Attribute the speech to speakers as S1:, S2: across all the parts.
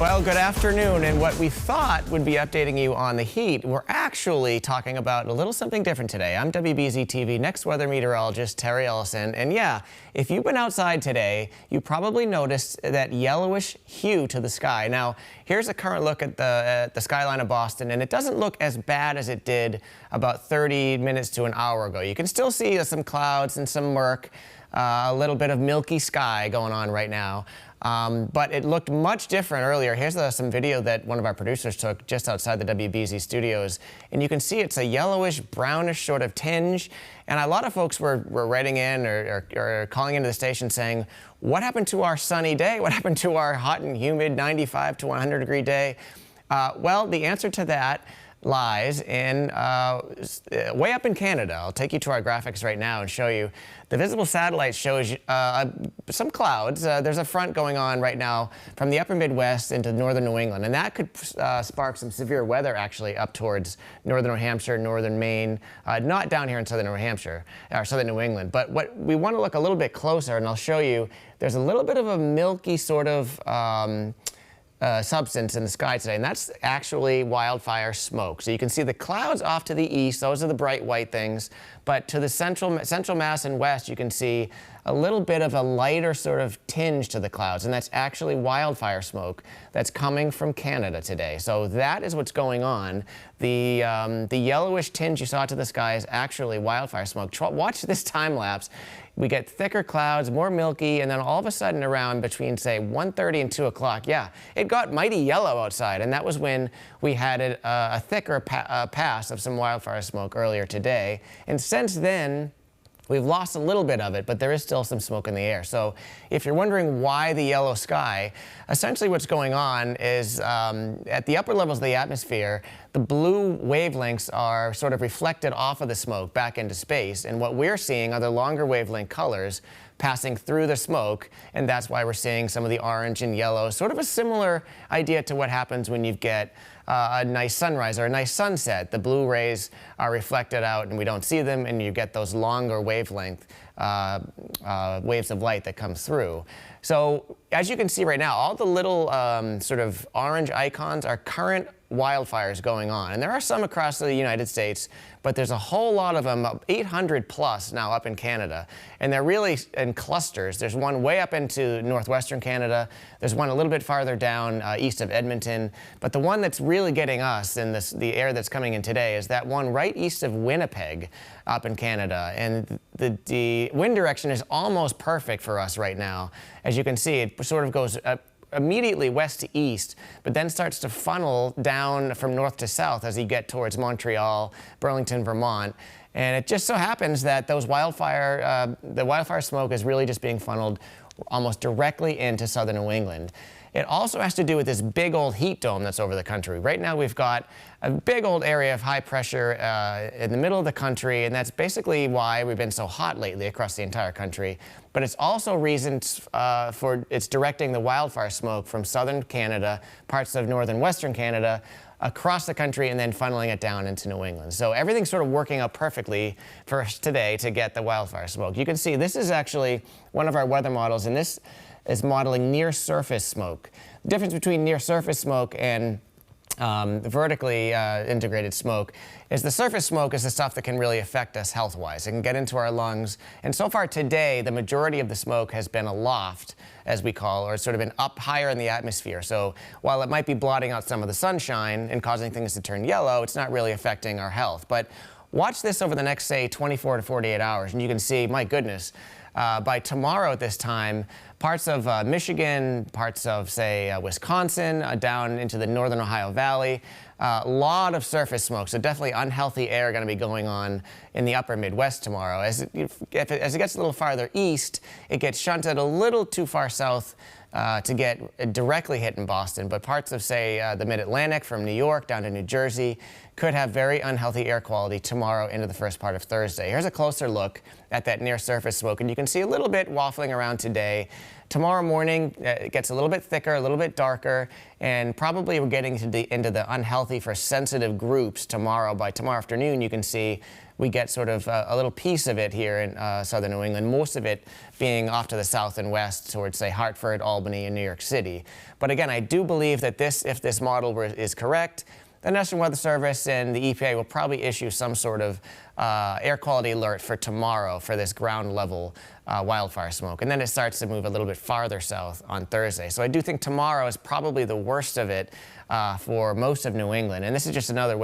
S1: Well, good afternoon, and what we thought would be updating you on the heat, we're actually talking about a little something different today. I'm WBZ-TV next weather meteorologist Terry Eliasen, and yeah, if you've been outside today, you probably noticed that yellowish hue to the sky. Now, here's a current look at the skyline of Boston, and it doesn't look as bad as it did about 30 minutes to an hour ago. You can still see some clouds and some murk, a little bit of milky sky going on right now. But it looked much different earlier. Here's some video that one of our producers took just outside the WBZ studios. And you can see it's a yellowish, brownish sort of tinge. And a lot of folks were writing in or calling into the station saying, what happened to our sunny day? What happened to our hot and humid 95 to 100 degree day? Well, the answer to that lies in way up in Canada. I'll take you to our graphics right now and show you. The visible satellite shows some clouds. There's a front going on right now from the upper Midwest into northern New England, and that could spark some severe weather actually up towards northern New Hampshire, northern Maine, not down here in southern New Hampshire or southern New England. But what we want to look a little bit closer, and I'll show you, there's a little bit of a milky sort of substance in the sky today, and that's actually wildfire smoke. So you can see the clouds off to the east, those are the bright white things, but to the central Mass and west, you can see a little bit of a lighter sort of tinge to the clouds, and that's actually wildfire smoke that's coming from Canada today. So that is what's going on. The yellowish tinge you saw to the sky is actually wildfire smoke. Watch this time lapse. We get thicker clouds, more milky, and then all of a sudden around between, say, 1:30 and 2 o'clock, yeah, it got mighty yellow outside, and that was when we had a thicker pass of some wildfire smoke earlier today. And since then, we've lost a little bit of it, but there is still some smoke in the air. So if you're wondering why the yellow sky, essentially what's going on is at the upper levels of the atmosphere, the blue wavelengths are sort of reflected off of the smoke back into space. And what we're seeing are the longer wavelength colors passing through the smoke, and that's why we're seeing some of the orange and yellow, sort of a similar idea to what happens when you get a nice sunrise or a nice sunset. The blue rays are reflected out and we don't see them, and you get those longer wavelength waves of light that come through. So as you can see right now, all the little sort of orange icons are current wildfires going on. And there are some across the United States, but there's a whole lot of them, 800 plus now up in Canada. And they're really in clusters. There's one way up into northwestern Canada. There's one a little bit farther down east of Edmonton. But the one that's really getting us in the air that's coming in today is that one right east of Winnipeg up in Canada. And the wind direction is almost perfect for us right now. As you can see, it sort of goes immediately west to east, but then starts to funnel down from north to south as you get towards Montreal, Burlington, Vermont. And it just so happens that those the wildfire smoke is really just being funneled almost directly into southern New England. It also has to do with this big old heat dome that's over the country. Right now we've got a big old area of high pressure in the middle of the country, and that's basically why we've been so hot lately across the entire country. But it's also reasons it's directing the wildfire smoke from southern Canada, parts of northern western Canada, across the country, and then funneling it down into New England. So everything's sort of working out perfectly for us today to get the wildfire smoke. You can see this is actually one of our weather models, and this is modeling near-surface smoke. The difference between near-surface smoke and vertically integrated smoke is the surface smoke is the stuff that can really affect us health-wise. It can get into our lungs. And so far today, the majority of the smoke has been aloft, as we call, or it's sort of been up higher in the atmosphere. So while it might be blotting out some of the sunshine and causing things to turn yellow, it's not really affecting our health. But watch this over the next, say, 24 to 48 hours, and you can see, my goodness, by tomorrow at this time, parts of Michigan, parts of, say, Wisconsin, down into the northern Ohio Valley, a lot of surface smoke. So definitely unhealthy air going to be going on in the upper Midwest tomorrow. As it gets a little farther east, it gets shunted a little too far south to get directly hit in Boston, but parts of, say, the mid-Atlantic from New York down to New Jersey could have very unhealthy air quality tomorrow into the first part of Thursday. Here's a closer look at that near-surface smoke, and you can see a little bit waffling around today Tomorrow morning, it gets a little bit thicker, a little bit darker, and probably we're getting into the unhealthy for sensitive groups tomorrow. By tomorrow afternoon, you can see we get sort of a little piece of it here in southern New England, most of it being off to the south and west towards, say, Hartford, Albany, and New York City. But again, I do believe that if this model is correct, the National Weather Service and the EPA will probably issue some sort of air quality alert for tomorrow for this ground level wildfire smoke. And then it starts to move a little bit farther south on Thursday. So I do think tomorrow is probably the worst of it for most of New England. And this is just another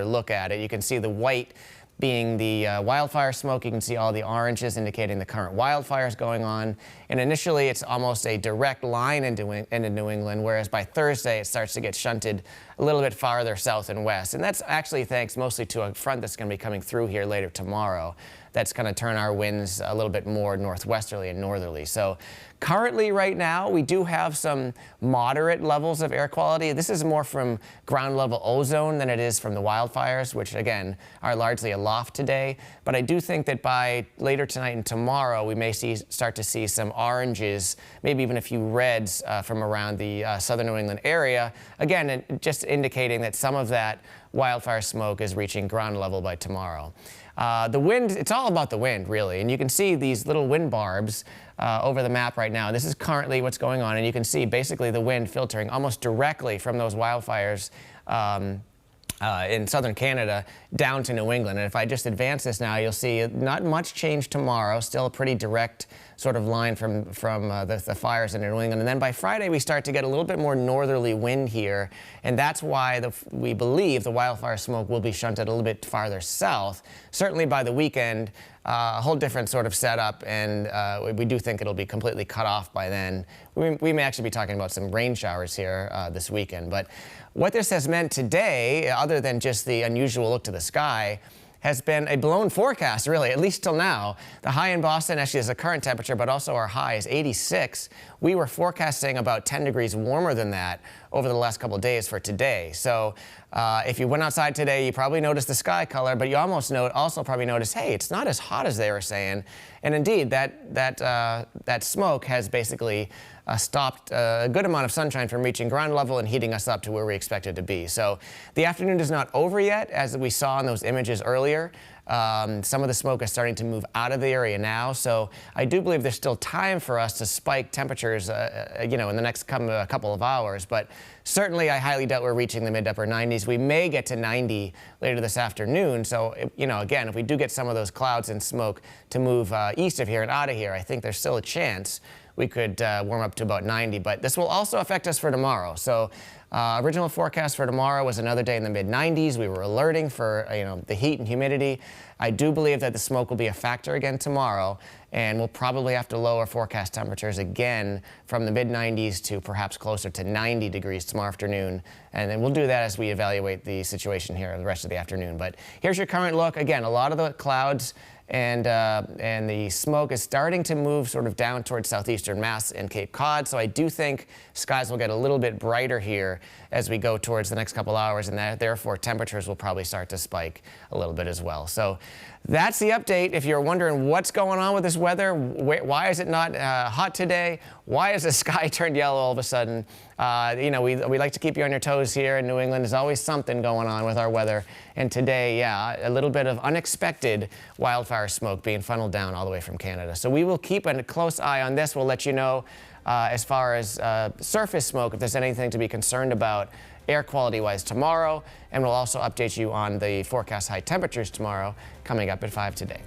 S1: look at it. You can see the white being the wildfire smoke. You can see all the oranges indicating the current wildfires going on. And initially, it's almost a direct line into New England, whereas by Thursday, it starts to get shunted a little bit farther south and west. And that's actually thanks mostly to a front that's going to be coming through here later tomorrow. That's going to turn our winds a little bit more northwesterly and northerly. So currently, right now, we do have some moderate levels of air quality. This is more from ground level ozone than it is from the wildfires, which, again, are largely aloft today. But I do think that by later tonight and tomorrow, we may start to see some oranges, maybe even a few reds from around the southern New England area. Again, just indicating that some of that wildfire smoke is reaching ground level by tomorrow. The wind, it's all about the wind, really. And you can see these little wind barbs over the map right now. This is currently what's going on. And you can see basically the wind filtering almost directly from those wildfires in southern Canada down to New England. And if I just advance this now, you'll see not much change tomorrow, still a pretty direct sort of line from the fires in New England. And then by Friday, we start to get a little bit more northerly wind here. And that's why we believe the wildfire smoke will be shunted a little bit farther south. Certainly by the weekend, a whole different sort of setup, and we do think it'll be completely cut off by then. We may actually be talking about some rain showers here this weekend. But what this has meant today, other than just the unusual look to the sky, has been a blown forecast, really, at least till now. The high in Boston actually is the current temperature, but also our high is 86. We were forecasting about 10 degrees warmer than that over the last couple of days for today. So if you went outside today, you probably noticed the sky color, but you also probably noticed, hey, it's not as hot as they were saying. And indeed, that smoke has basically stopped a good amount of sunshine from reaching ground level and heating us up to where we expect it to be. So the afternoon is not over yet, as we saw in those images earlier. Some of the smoke is starting to move out of the area now, so I do believe there's still time for us to spike temperatures, in the next couple of hours. But certainly, I highly doubt we're reaching the mid-upper 90s. We may get to 90 later this afternoon. So, again, if we do get some of those clouds and smoke to move east of here and out of here, I think there's still a chance we could warm up to about 90. But this will also affect us for tomorrow. So original forecast for tomorrow was another day in the mid-90s. We were alerting for the heat and humidity. I do believe that the smoke will be a factor again tomorrow, and we'll probably have to lower forecast temperatures again from the mid-90s to perhaps closer to 90 degrees tomorrow afternoon. And then we'll do that as we evaluate the situation here the rest of the afternoon. But here's your current look. Again, a lot of the clouds and the smoke is starting to move sort of down towards southeastern Mass and Cape Cod. So I do think skies will get a little bit brighter here as we go towards the next couple hours, and therefore temperatures will probably start to spike a little bit as well. So that's the update. If you're wondering what's going on with this weather, why is it not hot today? Why is the sky turned yellow all of a sudden? We like to keep you on your toes here in New England. There's always something going on with our weather. And today, a little bit of unexpected wildfire smoke being funneled down all the way from Canada. So we will keep a close eye on this. We'll let you know as far as surface smoke, if there's anything to be concerned about air quality-wise tomorrow. And we'll also update you on the forecast high temperatures tomorrow coming up at 5 today.